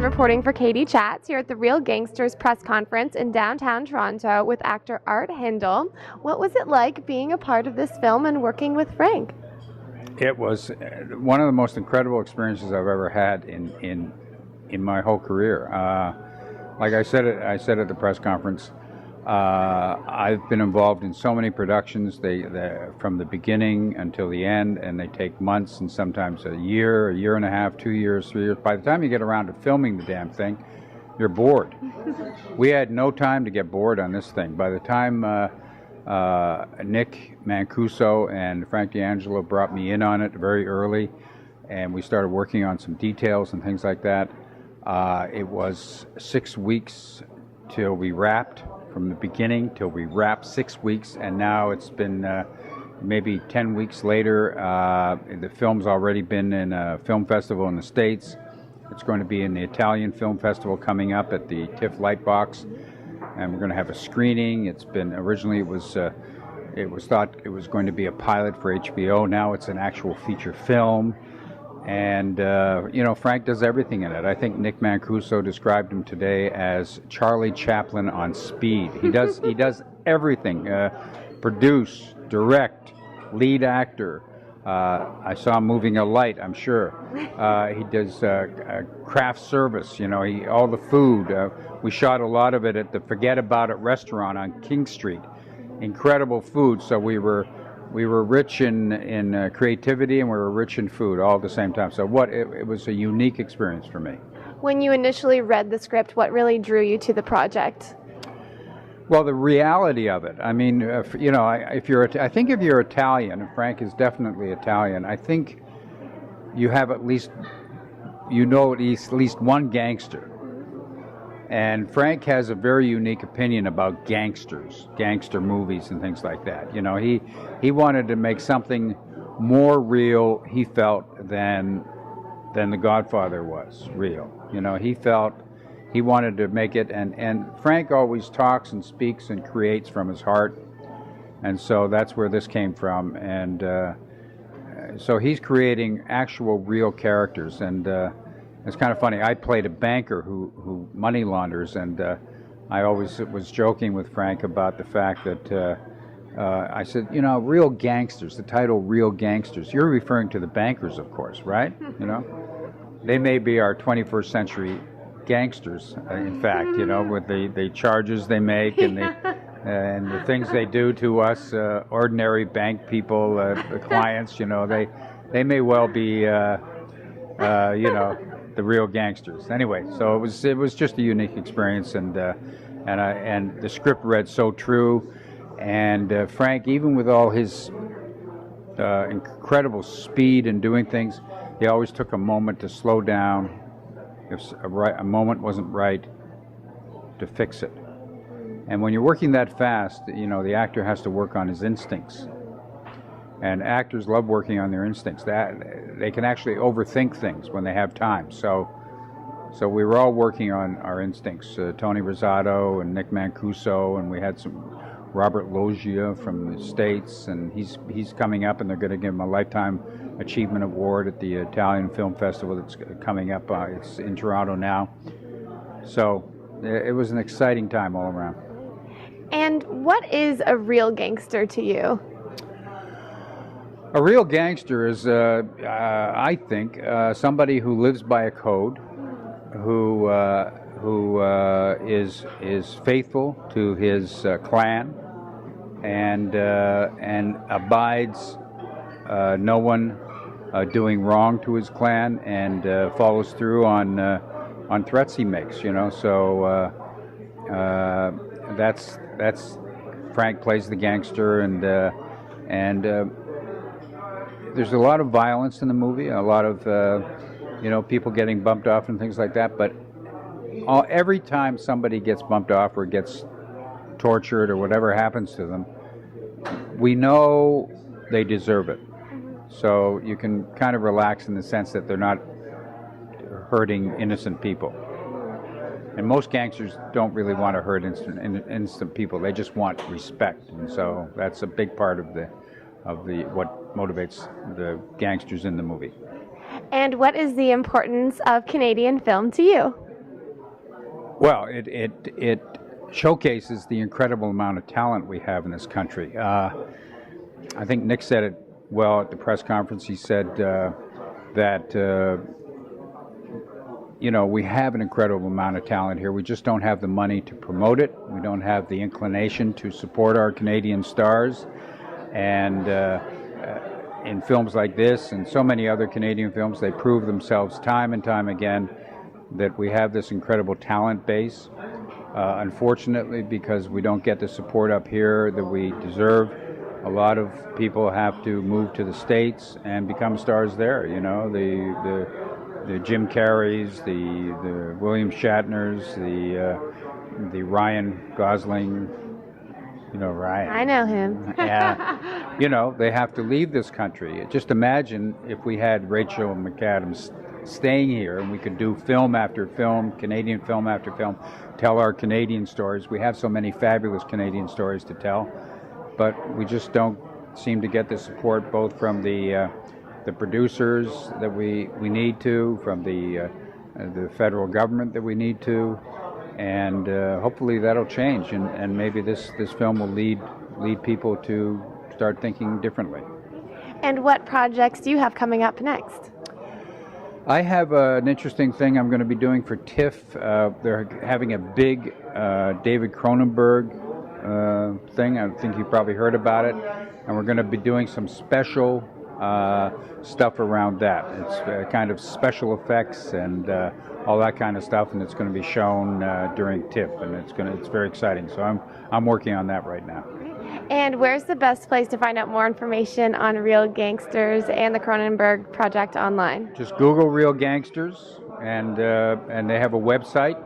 reporting for Katie Chats here at the Real Gangsters press conference in downtown Toronto with actor Art Hindle. What was it like being a part of this film and working with Frank? It was one of the most incredible experiences I've ever had in my whole career. Like I said at the press conference, I've been involved in so many productions. They from the beginning until the end, and they take months and sometimes a year and a half, 2 years, 3 years. By the time you get around to filming the damn thing, you're bored. We had no time to get bored on this thing. By the time Nick Mancuso and Frank D'Angelo brought me in on it very early, and we started working on some details and things like that. It was 6 weeks till we wrapped, from the beginning till we wrapped, 6 weeks, and now it's been maybe 10 weeks later. The film's already been in a film festival in the States. It's going to be in the Italian Film Festival coming up at the TIFF Lightbox, and we're going to have a screening. It's been originally it was thought it was going to be a pilot for HBO. Now it's an actual feature film. And, you know, Frank does everything in it. I think Nick Mancuso described him today as Charlie Chaplin on speed. He does everything. Produce, direct, lead actor. I saw him moving a light, I'm sure. He does craft service, you know, all the food. We shot a lot of it at the Forget About It restaurant on King Street. Incredible food, so we were rich in creativity, and we were rich in food all at the same time. So it was a unique experience for me. When you initially read the script, what really drew you to the project? Well, the reality of it. I mean, you know, I think if you're Italian, and Frank is definitely Italian, I think you have at least one gangster. And Frank has a very unique opinion about gangsters, gangster movies and things like that. You know, he wanted to make something more real, he felt, than The Godfather was real. You know, he felt he wanted to make it, and Frank always talks and speaks and creates from his heart. And so that's where this came from. And so he's creating actual real characters. And it's kind of funny. I played a banker who money launders, and I always was joking with Frank about the fact that I said, you know, Real Gangsters, the title Real Gangsters, you're referring to the bankers, of course, right? You know, they may be our 21st century gangsters, in fact, you know, with the charges they make and the things they do to us, ordinary bank people, the clients, you know, they may well be, you know, the real gangsters. Anyway, so it was just a unique experience, and the script read so true, and Frank, even with all his incredible speed in doing things, he always took a moment to slow down if a moment wasn't right, to fix it. And when you're working that fast, you know, the actor has to work on his instincts. And actors love working on their instincts. That they can actually overthink things when they have time. So we were all working on our instincts. Tony Rosado and Nick Mancuso, and we had some Robert Loggia from the States, and he's coming up, and they're going to give him a Lifetime Achievement Award at the Italian Film Festival that's coming up. It's in Toronto now. So it was an exciting time all around. And what is a real gangster to you? A real gangster is, I think, somebody who lives by a code, who is faithful to his clan, and abides no one doing wrong to his clan, and follows through on threats he makes. You know, so that's Frank plays the gangster, and there's a lot of violence in the movie, a lot of you know, people getting bumped off and things like that. But every time somebody gets bumped off or gets tortured or whatever happens to them, we know they deserve it. So you can kind of relax in the sense that they're not hurting innocent people. And most gangsters don't really want to hurt innocent people. They just want respect. And so that's a big part of what motivates the gangsters in the movie. And what is the importance of Canadian film to you? Well, it showcases the incredible amount of talent we have in this country. I think Nick said it well at the press conference. He said that we have an incredible amount of talent here. We just don't have the money to promote it. We don't have the inclination to support our Canadian stars. And in films like this and so many other Canadian films, they prove themselves time and time again that we have this incredible talent base. Unfortunately, because we don't get the support up here that we deserve, a lot of people have to move to the States and become stars there. The Jim Carreys, the William Shatners, the Ryan Gosling. Ryan. I know him. Yeah. They have to leave this country. Just imagine if we had Rachel McAdams staying here and we could do film after film, Canadian film after film, tell our Canadian stories. We have so many fabulous Canadian stories to tell, but we just don't seem to get the support both from the producers that we need to, from the federal government that we need to, and hopefully that'll change, and maybe this film will lead people to start thinking differently. And what projects do you have coming up next? I have an interesting thing I'm going to be doing for TIFF. They're having a big David Cronenberg thing. I think you probably heard about it. And we're going to be doing some special stuff around that. It's kind of special effects and all that kind of stuff, and it's going to be shown during TIFF, and it's very exciting. So I'm working on that right now. And where's the best place to find out more information on Real Gangsters and the Cronenberg project online? Just Google Real Gangsters, and they have a website,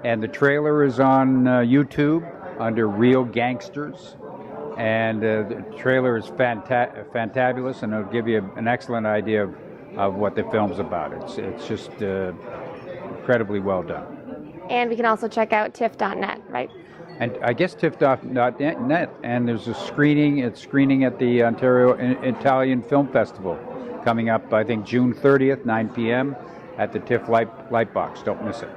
and the trailer is on YouTube under Real Gangsters, and the trailer is fantabulous, and it'll give you an excellent idea of what the film's about. It's just incredibly well done. And we can also check out tiff.net, right? And I guess TIFF.net, and there's a screening. It's screening at the Ontario Italian Film Festival coming up, I think, June 30th, 9 p.m. at the TIFF Lightbox. Don't miss it.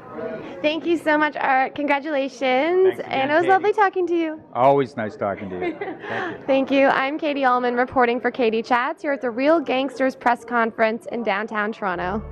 Thank you so much, Art. Congratulations. And it was lovely talking to you. Always nice talking to you. Thank you. Thank you. I'm Katie Uhlmann reporting for Katie Chats here at the Real Gangsters press conference in downtown Toronto.